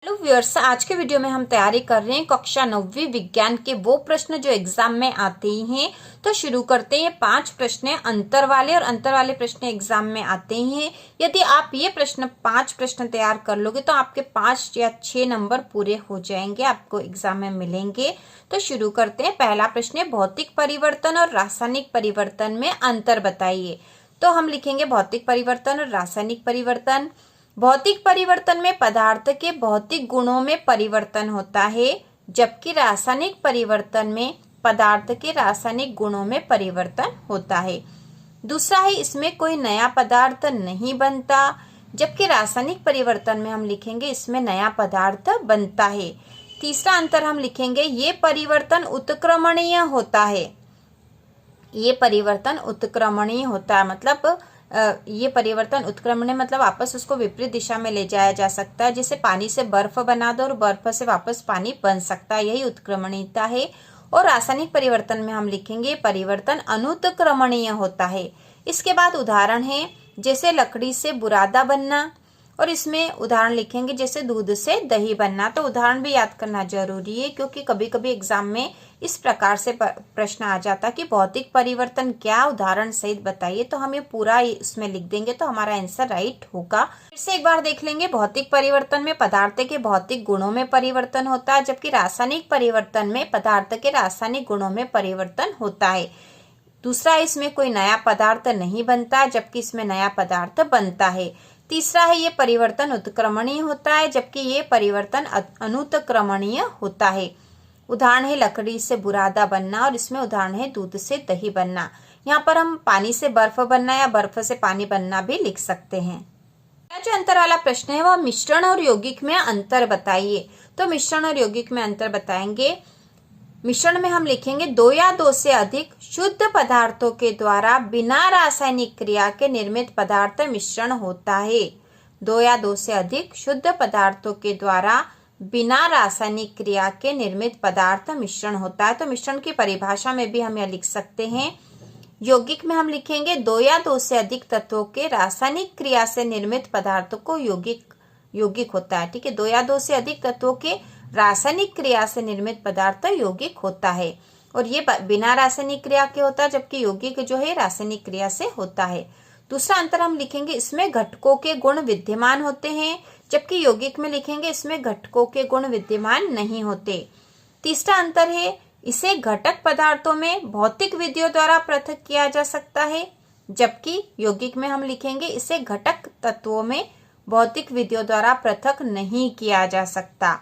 Hello viewers, आज के video में हम तैयारी कर रहे हैं कक्षा 9वीं विज्ञान के वो प्रश्न जो एग्जाम में आते ही हैं। तो शुरू करते हैं। 5 प्रश्न हैं अंतर वाले, और अंतर वाले प्रश्न एग्जाम में आते ही हैं। यदि आप ये 5 प्रश्न तैयार कर लोगे तो आपके 5 या 6 नंबर पूरे हो जाएंगे, आपको एग्जाम में मिलेंगे। तो शुरू करते हैं। पहला प्रश्न है, भौतिक परिवर्तन और रासायनिक परिवर्तन में अंतर बताइए। तो हम लिखेंगे भौतिक परिवर्तन और रासायनिक परिवर्तन। भौतिक परिवर्तन में पदार्थ के भौतिक गुणों में परिवर्तन होता है, जबकि रासायनिक परिवर्तन में पदार्थ के रासायनिक गुणों में परिवर्तन होता है। दूसरा है, इसमें कोई नया पदार्थ नहीं बनता, जबकि रासायनिक परिवर्तन में हम लिखेंगे इसमें नया पदार्थ बनता है। तीसरा अंतर हम लिखेंगे, ये परिवर्तन उत्क्रमणीय होता है। ये परिवर्तन उत्क्रमणीय होता है, मतलब ये परिवर्तन उत्क्रमण मतलब वापस उसको विपरीत दिशा में ले जाया जा सकता है। जैसे पानी से बर्फ बना दो और बर्फ से वापस पानी बन सकता है, यही उत्क्रमणीयता है। और रासायनिक परिवर्तन में हम लिखेंगे परिवर्तन अनुत्क्रमणीय होता है। इसके बाद उदाहरण है, जैसे लकड़ी से बुरादा बनना, और इसमें उदाहरण लिखेंगे जैसे दूध से दही बनना। तो उदाहरण भी याद करना जरूरी है, क्योंकि कभी कभी एग्जाम में इस प्रकार से प्रश्न आ जाता कि भौतिक परिवर्तन क्या, उदाहरण सहित बताइए। तो हम ये पूरा इसमें लिख देंगे तो हमारा आंसर राइट होगा। फिर से एक बार देख लेंगे। भौतिक परिवर्तन में पदार्थ के भौतिक गुणों में परिवर्तन होता है, जबकि रासायनिक परिवर्तन में पदार्थ के रासायनिक गुणों में परिवर्तन होता है। दूसरा, इसमें कोई नया पदार्थ नहीं बनता, जबकि इसमें नया पदार्थ बनता है। तीसरा है, ये परिवर्तन उत्क्रमणीय होता है, जबकि ये परिवर्तन अनुत्क्रमणीय होता है। उदाहरण है लकड़ी से बुरादा बनना, और इसमें उदाहरण है दूध से दही बनना। यहाँ पर हम पानी से बर्फ बनना या बर्फ से पानी बनना भी लिख सकते हैं। जो अंतर वाला प्रश्न है वह मिश्रण और यौगिक में अंतर बताइए। तो मिश्रण और यौगिक में अंतर बताएंगे। मिश्रण में हम लिखेंगे 2 या 2 से अधिक शुद्ध पदार्थों के द्वारा बिना रासायनिक क्रिया के निर्मित पदार्थ मिश्रण होता है। 2 या 2 से अधिक शुद्ध पदार्थों के द्वारा बिना रासायनिक क्रिया के निर्मित पदार्थ मिश्रण होता है। तो मिश्रण की परिभाषा में भी हम यह लिख सकते हैं। यौगिक में हम लिखेंगे 2 या 2 से अधिक तत्वों के रासायनिक क्रिया से निर्मित पदार्थों को यौगिक होता है। ठीक है, 2 या 2 से अधिक तत्वों के रासायनिक क्रिया से निर्मित पदार्थ यौगिक होता है, और ये बिना रासायनिक क्रिया के होता है, जबकि यौगिक जो है रासायनिक क्रिया से होता है। दूसरा अंतर हम लिखेंगे, इसमें घटकों के गुण विद्यमान होते हैं, जबकि यौगिक में लिखेंगे इसमें घटकों के गुण विद्यमान नहीं होते। तीसरा अंतर है, इसे घटक पदार्थों में भौतिक विधियों द्वारा पृथक किया जा सकता है, जबकि यौगिक में हम लिखेंगे इसे घटक तत्वों में भौतिक विधियों द्वारा पृथक नहीं किया जा सकता।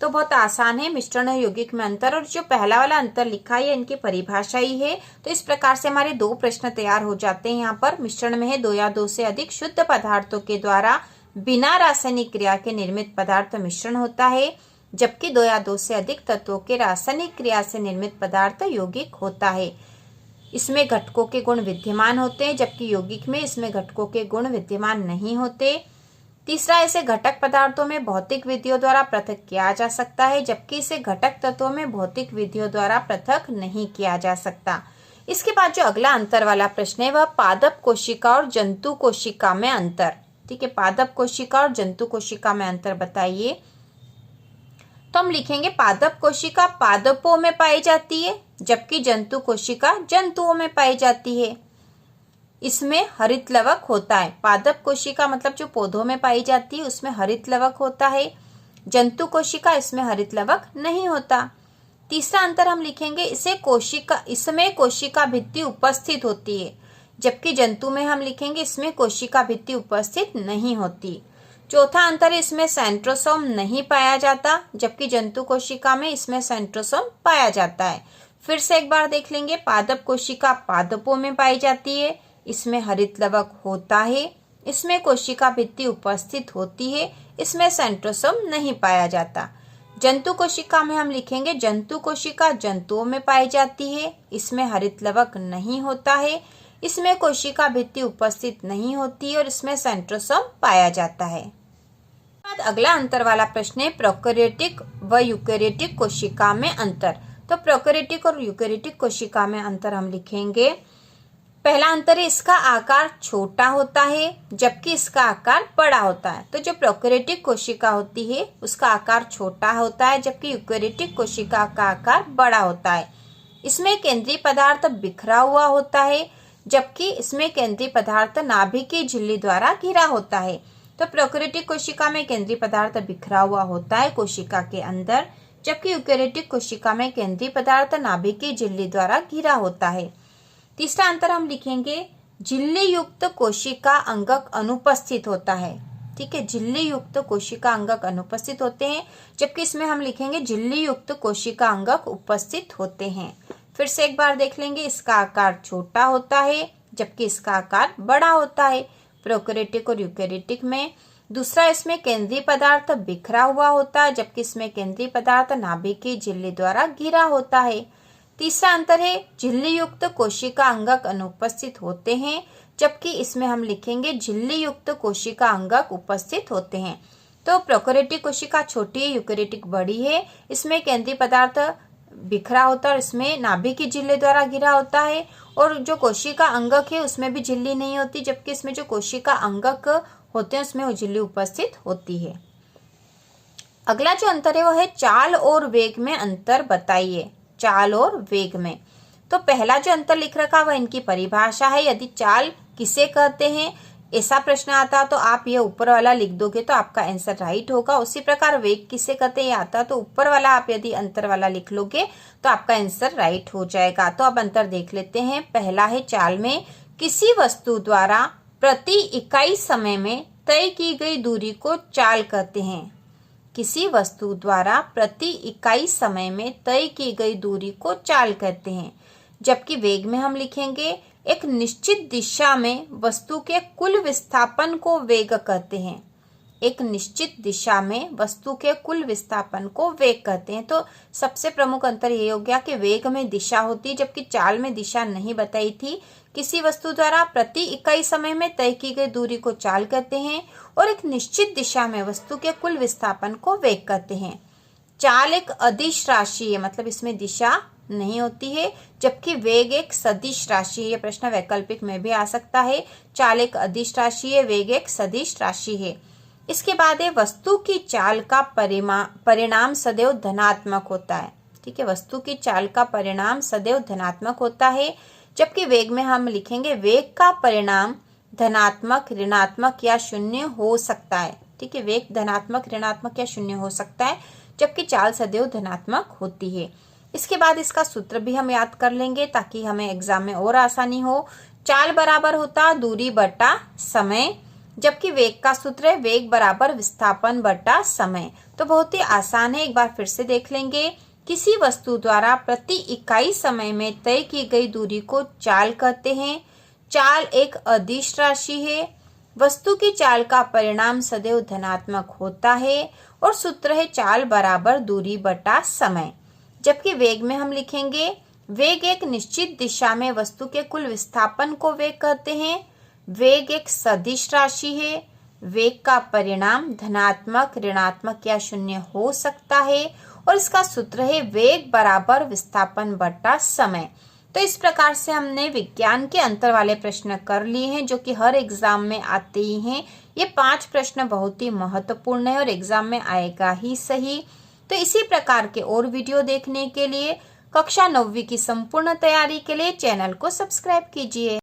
तो बहुत आसान है मिश्रण और यौगिक में अंतर। और जो पहला वाला अंतर लिखा है इनकी परिभाषा ही है। तो इस प्रकार से हमारे 2 प्रश्न तैयार हो जाते हैं। यहाँ पर मिश्रण में है 2 या 2 से अधिक शुद्ध पदार्थों के द्वारा बिना रासायनिक क्रिया के निर्मित पदार्थ मिश्रण होता है, जबकि 2 या 2 से अधिक तत्वों के रासायनिक क्रिया से निर्मित पदार्थ यौगिक होता है। इसमें घटकों के गुण विद्यमान होते हैं, जबकि यौगिक में इसमें घटकों के गुण विद्यमान नहीं होते। तीसरा, इसे घटक पदार्थों में भौतिक विधियों द्वारा पृथक किया जा सकता है, जबकि इसे घटक तत्वों में भौतिक विधियों द्वारा पृथक नहीं किया जा सकता। इसके बाद जो अगला अंतर वाला प्रश्न है वह पादप कोशिका और जंतु कोशिका में अंतर। ठीक है, पादप कोशिका और जंतु कोशिका में अंतर बताइए। तो हम लिखेंगे पादप कोशिका पादपों में पाई जाती है, जबकि जंतु कोशिका जंतुओं में पाई जाती है। इसमें हरित लवक होता है। पादप कोशिका मतलब जो पौधों में पाई जाती है उसमें हरित लवक होता है, जंतु कोशिका इसमें हरित लवक नहीं होता। तीसरा अंतर हम लिखेंगे, इसमें कोशिका भित्ति उपस्थित होती है, जबकि जंतु में हम लिखेंगे इसमें कोशिका भित्ति उपस्थित नहीं होती। चौथा अंतर है, इसमें सेंट्रोसोम नहीं पाया जाता, जबकि जंतु कोशिका में इसमें सेंट्रोसोम पाया जाता है। फिर से एक बार देख लेंगे। पादप कोशिका पादपों में पाई जाती है, इसमें हरित लवक होता है, इसमें कोशिका भित्ति उपस्थित होती है, इसमें सेंट्रोसोम नहीं पाया जाता। जंतु कोशिका में हम लिखेंगे जंतु कोशिका जंतुओं में पाई जाती है, इसमें हरित लवक नहीं होता है, इसमें कोशिका भित्ति उपस्थित नहीं होती और इसमें सेंट्रोसोम पाया जाता है। बाद अगला अंतर वाला प्रश्न है प्रोकैरियोटिक व यूकैरियोटिक कोशिका में अंतर। तो प्रोकैरियोटिक और यूकैरियोटिक कोशिका में अंतर हम लिखेंगे, पहला अंतर है इसका आकार छोटा होता है जबकि इसका आकार बड़ा होता है। तो जो प्रोकैरियोटिक कोशिका होती है उसका आकार छोटा होता है जबकि यूकेरियोटिक कोशिका का आकार बड़ा होता है। इसमें केंद्रीय पदार्थ बिखरा हुआ होता है जबकि इसमें केंद्रीय पदार्थ नाभिकीय झिल्ली द्वारा घिरा होता है। तो प्रोकैरियोटिक कोशिका में केंद्रीय पदार्थ बिखरा हुआ होता है कोशिका के अंदर, जबकि यूकेरियोटिक कोशिका में केंद्रीय पदार्थ नाभिकीय झिल्ली द्वारा घिरा होता है। तीसरा अंतर हम लिखेंगे झिल्ली युक्त कोशिका अंगक अनुपस्थित होता है। ठीक है, झिल्ली युक्त कोशिका अंगक अनुपस्थित होते हैं, जबकि इसमें हम लिखेंगे झिल्ली युक्त कोशिका अंगक उपस्थित होते हैं। फिर से एक बार देख लेंगे, इसका आकार छोटा होता है जबकि इसका आकार बड़ा होता है प्रोकैरियोटिक और यूकेरियोटिक में। दूसरा, इसमें केंद्रीय पदार्थ बिखरा हुआ होता है जबकि इसमें केंद्रीय पदार्थ नाभिकीय झिल्ली द्वारा घिरा होता है। तीसरा अंतर है झिल्ली युक्त कोशिका अंगक अनुपस्थित होते हैं, जबकि इसमें हम लिखेंगे झिल्ली युक्त कोशिका अंगक उपस्थित होते हैं। तो प्रोकैरियोटिक कोशिका छोटी है, यूकेरियोटिक बड़ी है। इसमें केंद्रीय पदार्थ बिखरा होता है और इसमें नाभिकीय झिल्ली द्वारा घिरा होता है। और जो कोशिका अंगक है उसमें भी झिल्ली नहीं होती, जबकि इसमें जो कोशिका अंगक होते हैं उसमें वो झिल्ली उपस्थित होती है। अगला जो अंतर है वो है चाल और वेग में अंतर बताइए। चाल और वेग में, तो पहला जो अंतर लिख रखा वह इनकी परिभाषा है। यदि चाल किसे कहते हैं ऐसा प्रश्न आता तो आप ये ऊपर वाला लिख दोगे तो आपका आंसर राइट होगा। उसी प्रकार वेग किसे कहते हैं आता तो ऊपर वाला आप यदि अंतर वाला लिख लोगे तो आपका आंसर राइट हो जाएगा। तो अब अंतर देख लेते हैं। पहला है चाल में किसी वस्तु द्वारा प्रति इकाई समय में तय की गई दूरी को चाल कहते हैं। किसी वस्तु द्वारा प्रति इकाई समय में तय की गई दूरी को चाल कहते हैं। जबकि वेग में हम लिखेंगे एक निश्चित दिशा में वस्तु के कुल विस्थापन को वेग कहते हैं। एक निश्चित दिशा में वस्तु के कुल विस्थापन को वेग कहते हैं। तो सबसे प्रमुख अंतर ये हो गया कि वेग में दिशा होती है जबकि चाल में दिशा नहीं बताई थी। किसी वस्तु द्वारा प्रति इकाई समय में तय की गई दूरी को चाल कहते हैं और एक निश्चित दिशा में वस्तु के कुल विस्थापन को वेग कहते हैं। चाल एक अदिश राशि है, मतलब इसमें दिशा नहीं होती है, जबकि वेग एक सदिश राशि है। यह प्रश्न वैकल्पिक में भी आ सकता है। चाल एक अदिश राशि है, वेग एक सदिश राशि है। इसके बाद है वस्तु की चाल का परिणाम सदैव धनात्मक होता है। ठीक है, वस्तु की चाल का परिणाम सदैव धनात्मक होता है, जबकि वेग में हम लिखेंगे वेग का परिणाम धनात्मक, ऋणात्मक या शून्य हो सकता है। ठीक है, वेग धनात्मक, ऋणात्मक या शून्य हो सकता है, जबकि चाल सदैव धनात्मक होती है। इसके बाद इसका सूत्र भी हम याद कर लेंगे ताकि हमें एग्जाम में और आसानी हो। चाल बराबर होता दूरी बटा समय, जबकि वेग का सूत्र है वेग बराबर विस्थापन बटा समय। तो बहुत ही आसान है, एक बार फिर से देख लेंगे। किसी वस्तु द्वारा प्रति इकाई समय में तय की गई दूरी को चाल कहते हैं। चाल एक अदिश राशि है। वस्तु की चाल का परिणाम सदैव धनात्मक होता है और सूत्र है चाल बराबर दूरी बटा समय। जबकि वेग में हम लिखेंगे वेग एक निश्चित दिशा में वस्तु के कुल विस्थापन को वेग कहते हैं। वेग एक सदिश राशि है। वेग का परिणाम धनात्मक, ऋणात्मक या शून्य हो सकता है और इसका सूत्र है वेग बराबर विस्थापन बटा समय। तो इस प्रकार से हमने विज्ञान के अंतर वाले प्रश्न कर लिए हैं जो कि हर एग्जाम में आते ही हैं। ये 5 प्रश्न बहुत ही महत्वपूर्ण है और एग्जाम में आएगा ही सही। तो इसी प्रकार के और वीडियो देखने के लिए कक्षा 9वीं की संपूर्ण तैयारी के लिए चैनल को सब्सक्राइब कीजिए।